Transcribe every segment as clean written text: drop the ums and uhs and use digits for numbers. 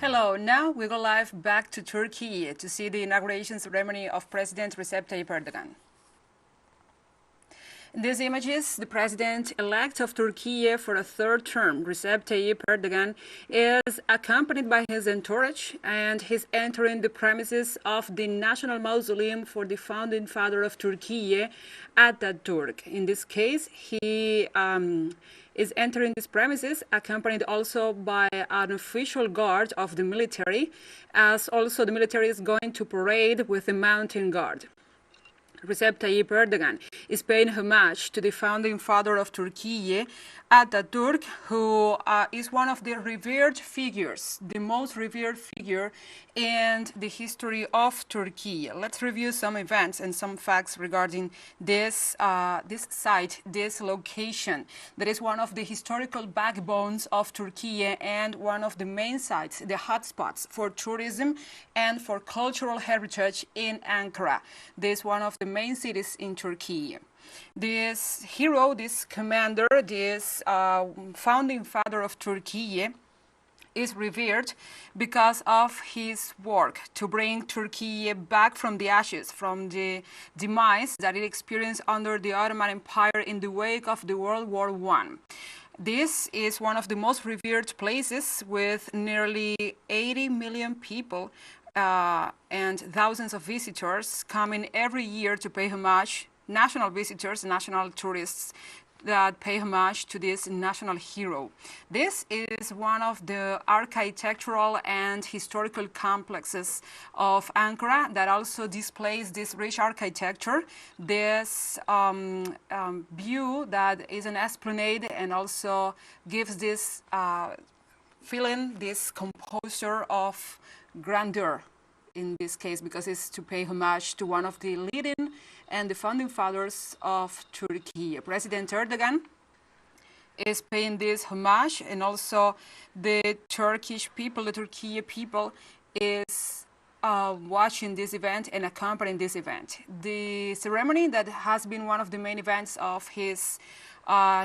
Hello, now we go live back to Turkey to see the inauguration ceremony of President Recep Tayyip Erdogan. In these images, the president-elect of Turkey for a third term, Recep Tayyip Erdogan, is accompanied by his entourage and he's entering the premises of the National Mausoleum for the Founding Father of Türkiye, Atarturk. In this case, he is entering these premises accompanied also by an official guard of the military, as also the military is going to parade with the mountain guard. Recep Tayyip Erdogan is paying homage to the founding father of Turkey, Atatürk, who is one of the revered figures, the most revered figure in the history of Turkey. Let's review some events and some facts regarding this site, this location. That is one of the historical backbones of Turkey and one of the main sites, the hotspots for tourism and for cultural heritage in Ankara. This is one of the main cities in Turkey. This hero, this commander, this founding father of Turkey is revered because of his work to bring Turkey back from the ashes, from the demise that it experienced under the Ottoman Empire in the wake of the World War I. This is one of the most revered places with nearly 80 million people and thousands of visitors coming every year to pay homage, national visitors, national tourists that pay homage to this national hero. This is one of the architectural and historical complexes of Ankara that also displays this rich architecture, this view that is an esplanade and also gives this feeling, this composure of grandeur in this case, because it's to pay homage to one of the leading and the founding fathers of Turkey. President Erdogan is paying this homage, and also the Turkish people, the Turkey people, is watching this event and accompanying this event. The ceremony that has been one of the main events of his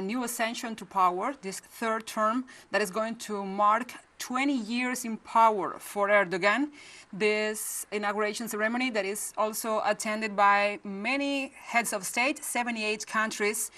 new ascension to power, this third term that is going to mark 20 years in power for Erdogan. This inauguration ceremony that is also attended by many heads of state, 78 countries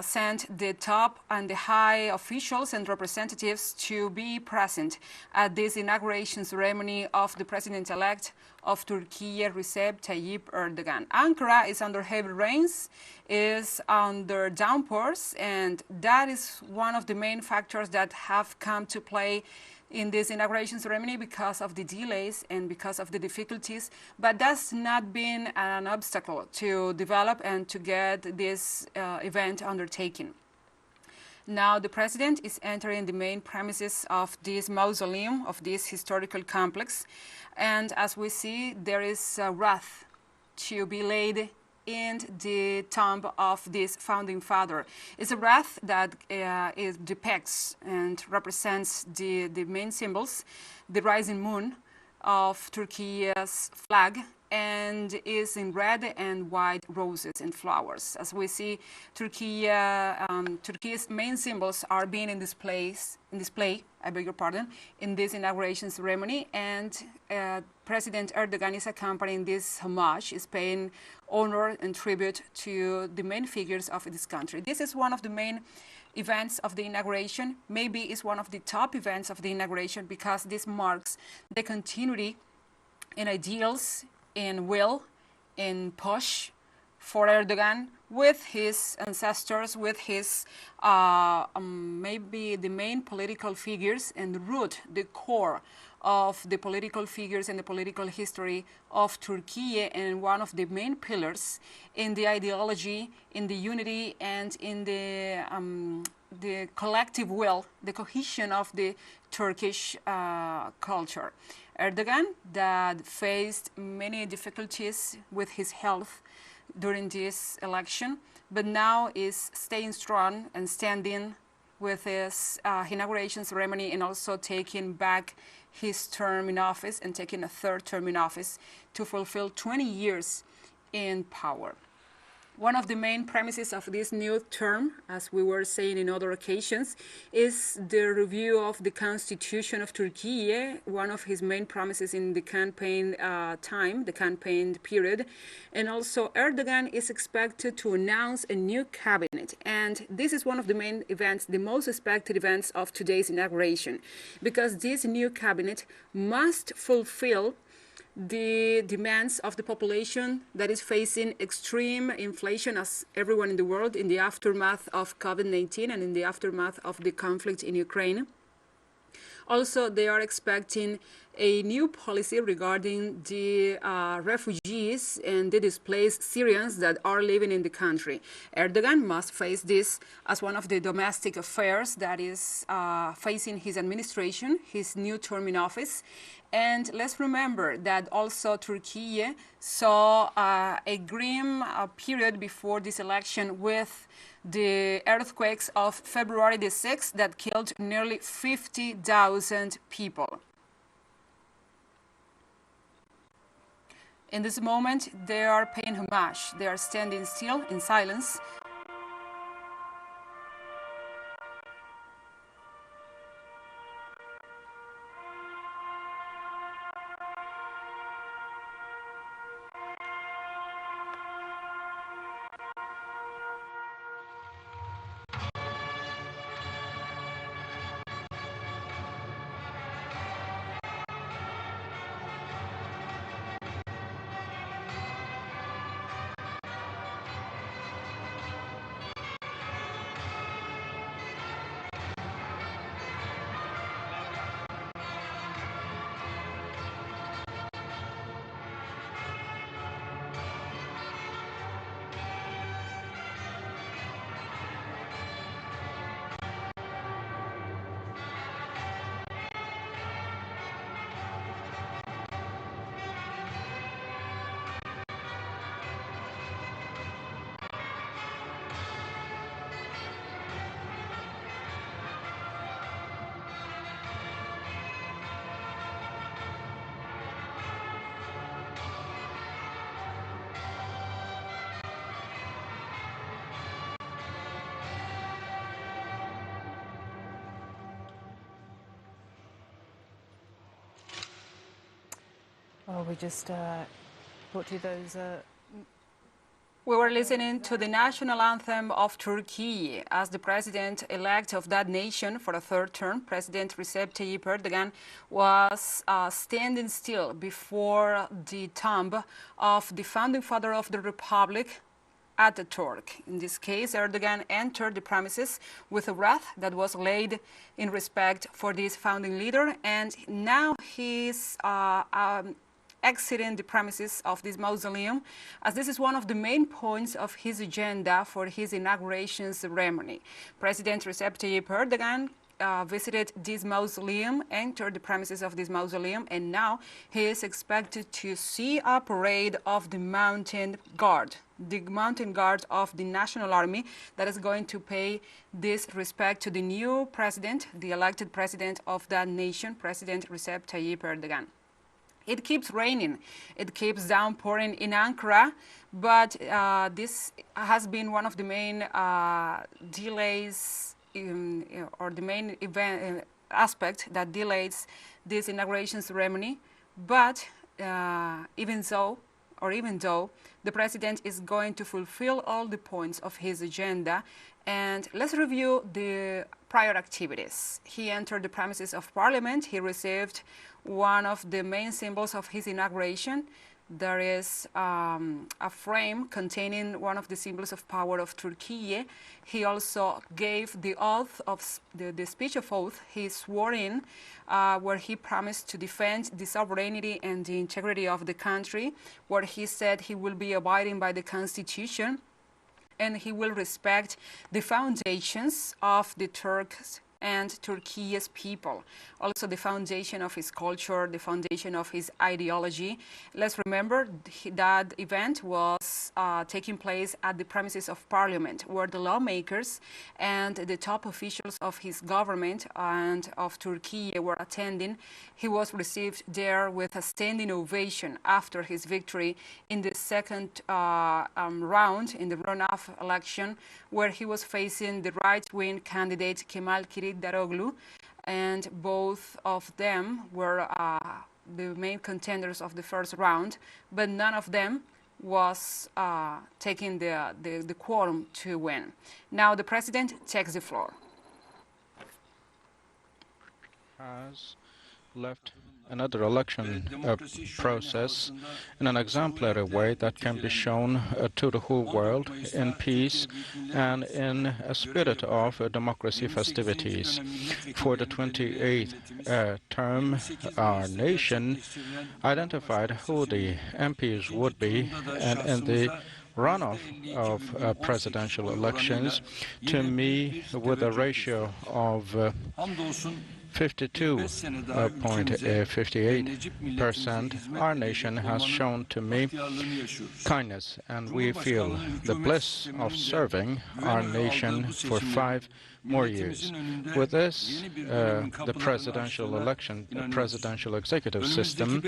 sent the top and the high officials and representatives to be present at this inauguration ceremony of the president-elect of Turkey, Recep Tayyip Erdogan. Ankara is under heavy rains, is under downpours, and that is one of the main factors that have come to play in this inauguration ceremony because of the delays and because of the difficulties, but that's not been an obstacle to develop and to get this event undertaken. Now the president is entering the main premises of this mausoleum, of this historical complex, and as we see, there is a wreath to be laid in the tomb of this founding father. It's a wreath that it depicts and represents the main symbols, the rising moon of Turkey's flag, and is in red and white roses and flowers. As we see, Turkey's main symbols are being in display, in this inauguration ceremony, and President Erdogan is accompanying this homage, is paying honor and tribute to the main figures of this country. This is one of the main events of the inauguration. Maybe it's one of the top events of the inauguration because this marks the continuity in ideals, in will, in push for Erdogan with his ancestors, with his maybe the main political figures and the root, the core of the political figures and the political history of Turkey, and one of the main pillars in the ideology, in the unity, and in the collective will, the cohesion of the Turkish culture. Erdogan, that faced many difficulties with his health during this election, but now is staying strong and standing with his inauguration ceremony, and also taking back his term in office and taking a third term in office to fulfill 20 years in power. One of the main premises of this new term, as we were saying in other occasions, is the review of the Constitution of Turkey, one of his main promises in the campaign the campaign period. And also Erdogan is expected to announce a new cabinet. And this is one of the main events, the most expected events of today's inauguration, because this new cabinet must fulfill the demands of the population that is facing extreme inflation, as everyone in the world, in the aftermath of COVID-19 and in the aftermath of the conflict in Ukraine. Also, they are expecting a new policy regarding the refugees and the displaced Syrians that are living in the country. Erdogan must face this as one of the domestic affairs that is facing his administration, his new term in office. And let's remember that also Turkey saw a grim period before this election with the earthquakes of February the 6th that killed nearly 50,000 people. In this moment, they are paying homage. They are standing still in silence. Well, we just brought you those. We were listening to the national anthem of Turkey as the president-elect of that nation for a third term, President Recep Tayyip Erdogan, was standing still before the tomb of the Founding Father of the Republic, Atarturk. In this case, Erdogan entered the premises with a wreath that was laid in respect for this founding leader, and now he's exiting the premises of this mausoleum, as this is one of the main points of his agenda for his inauguration ceremony. President Recep Tayyip Erdogan visited this mausoleum, entered the premises of this mausoleum, and now he is expected to see a parade of the mountain guard of the National Army that is going to pay this respect to the new president, the elected president of that nation, President Recep Tayyip Erdogan. It keeps raining, it keeps downpouring in Ankara, but this has been one of the main delays or the main event aspect that delays this inauguration ceremony. But even though the president is going to fulfill all the points of his agenda, and let's review the prior activities. He entered the premises of Parliament. He received one of the main symbols of his inauguration. There is a frame containing one of the symbols of power of Turkey. He also gave the oath of the speech of oath he swore in, where he promised to defend the sovereignty and the integrity of the country, where he said he will be abiding by the Constitution and he will respect the foundations of the and Turkey's people. Also the foundation of his culture, the foundation of his ideology. Let's remember that event was taking place at the premises of Parliament, where the lawmakers and the top officials of his government and of Turkey were attending. He was received there with a standing ovation after his victory in the second round in the runoff election, where he was facing the right-wing candidate Kemal Kılıçdaroğlu, and both of them were the main contenders of the first round, but none of them was taking the quorum to win. Now the president takes the floor. Has left another election process in an exemplary way that can be shown to the whole world in peace and in a spirit of democracy festivities. For the 28th term, our nation identified who the MPs would be, and in the runoff of presidential elections, to me, with a ratio of 52.58%, our nation has shown to me kindness, and we feel the bliss of serving our nation for 5 more years. With this, the presidential election, the presidential executive system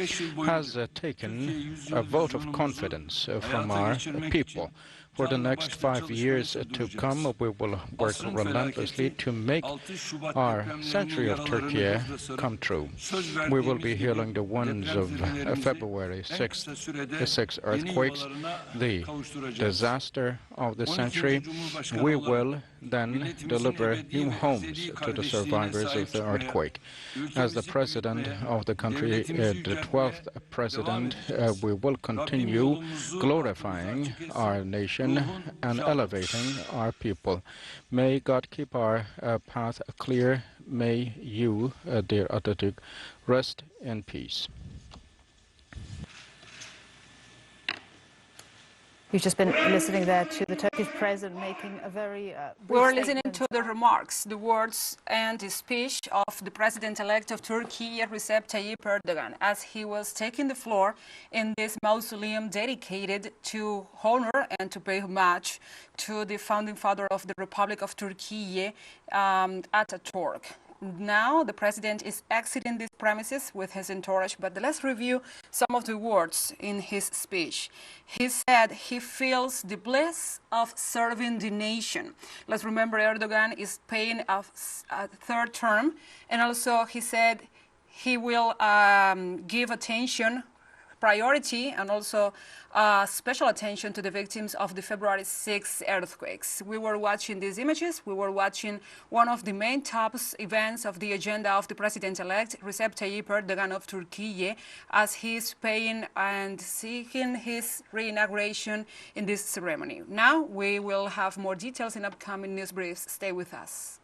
has taken a vote of confidence from our people. For the next 5 years to come, we will work relentlessly to make our century of Turkey come true. We will be healing the wounds of February 6 earthquakes, the disaster of the century. We will then deliver new homes to the survivors of the earthquake. As the president of the country, the 12th president, we will continue glorifying our nation and elevating our people. May God keep our path clear. May you, dear Atatürk, rest in peace. You've just been listening there to the Turkish president making a very We were listening to the remarks, the words and the speech of the president-elect of Turkey, Recep Tayyip Erdogan, as he was taking the floor in this mausoleum dedicated to honor and to pay homage to the founding father of the Republic of Turkey, Atarturk. Now the president is exiting these premises with his entourage, but let's review some of the words in his speech. He said he feels the bliss of serving the nation. Let's remember Erdogan is paying a third term, and also he said he will give priority and also special attention to the victims of the February 6 earthquakes. We were watching these images. We were watching one of the main top events of the agenda of the president-elect, Recep Tayyip Erdogan of Turkey, as he's paying and seeking his re-inauguration in this ceremony. Now we will have more details in upcoming news briefs. Stay with us.